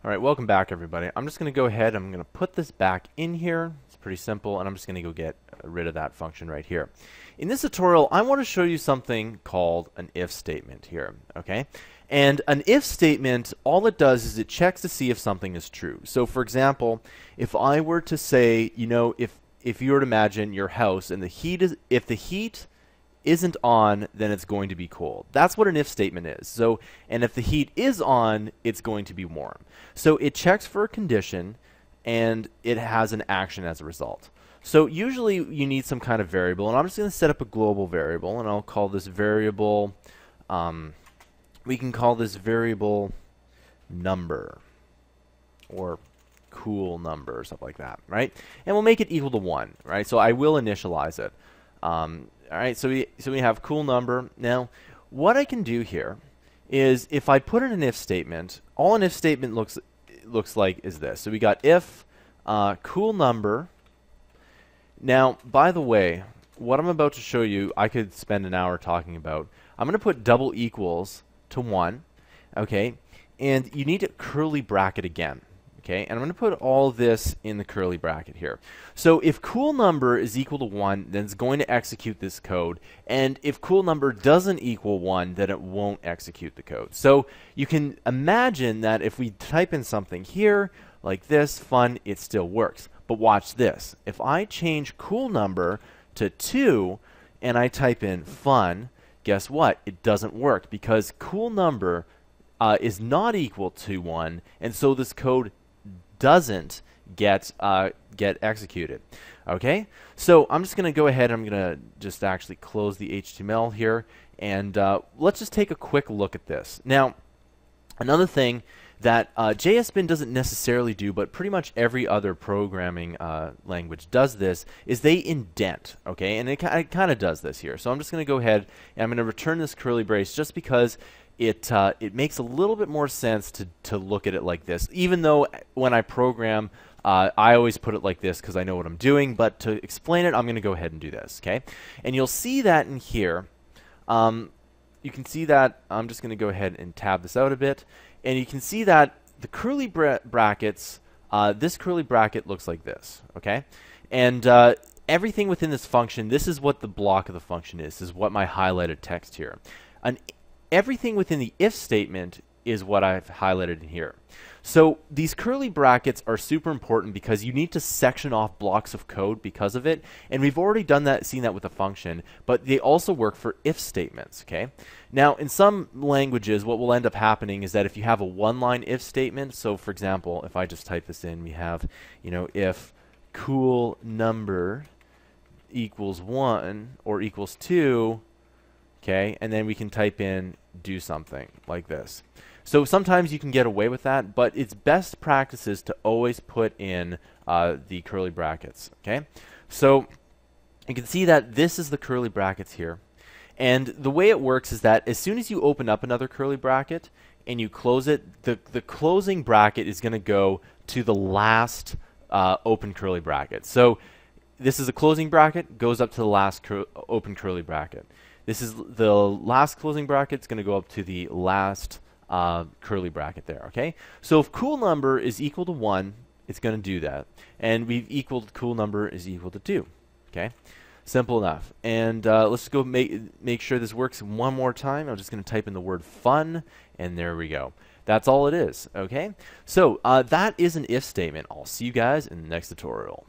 All right, welcome back, everybody. I'm just going to go ahead. I'm going to put this back in here. It's pretty simple, and I'm just going to go get rid of that function right here. In this tutorial, I want to show you something called an if statement here, okay? And an if statement, all it does is it checks to see if something is true. So, for example, if I were to say, you know, if you were to imagine your house and if the heat isn't on, then it's going to be cold. That's what an if statement is. So, and if the heat is on, it's going to be warm. So it checks for a condition and it has an action as a result. So usually you need some kind of variable, and I'm just going to set up a global variable, and I'll call this variable, we can call this variable number or cool number or something like that, right? And we'll make it equal to 1, right? So I will initialize it. All right, so we have cool number. Now, what I can do here is if I put in an if statement, all an if statement looks like is this. So we got if cool number. Now, by the way, what I'm about to show you, I could spend an hour talking about. I'm going to put double equals to 1, okay? And you need to curly bracket again. Okay, and I'm going to put all this in the curly bracket here. So if cool number is equal to 1, then it's going to execute this code. And if cool number doesn't equal 1, then it won't execute the code. So you can imagine that if we type in something here, like this, fun, it still works. But watch this. If I change cool number to 2, and I type in fun, guess what? It doesn't work because cool number is not equal to 1, and so this code doesn't get executed. Okay, so I'm just going to go ahead. I'm going to just actually close the HTML here, and let's just take a quick look at this. Now, another thing that JSBin doesn't necessarily do, but pretty much every other programming language does this, is they indent. Okay, and it kind of does this here. So I'm just going to go ahead and I'm going to return this curly brace just because it makes a little bit more sense to look at it like this, even though when I program, I always put it like this because I know what I'm doing, but to explain it, I'm going to go ahead and do this, okay? And you'll see that in here. You can see that, I'm just going to go ahead and tab this out a bit, and you can see that the curly brackets, this curly bracket looks like this, okay? And everything within this function, this is what the block of the function is. This is what my highlighted text here. Everything within the if statement is what I've highlighted in here. So these curly brackets are super important because you need to section off blocks of code because of it. And we've already seen that with a function, but they also work for if statements, okay? Now, in some languages, what will end up happening is that if you have a one-line if statement, so for example, if I just type this in, we have, you know, if cool number equals 1 or equals 2, okay, and then we can type in do something like this. So sometimes you can get away with that, but it's best practices to always put in the curly brackets, okay? So you can see that this is the curly brackets here. And the way it works is that as soon as you open up another curly bracket and you close it, the closing bracket is going to go to the last open curly bracket. So this is a closing bracket, goes up to the last open curly bracket. This is the last closing bracket. It's going to go up to the last curly bracket there, okay? So if cool number is equal to 1, it's going to do that. And we've equaled cool number is equal to 2, okay? Simple enough. And let's just go make sure this works one more time. I'm just going to type in the word fun, and there we go. That's all it is, okay? So that is an if statement. I'll see you guys in the next tutorial.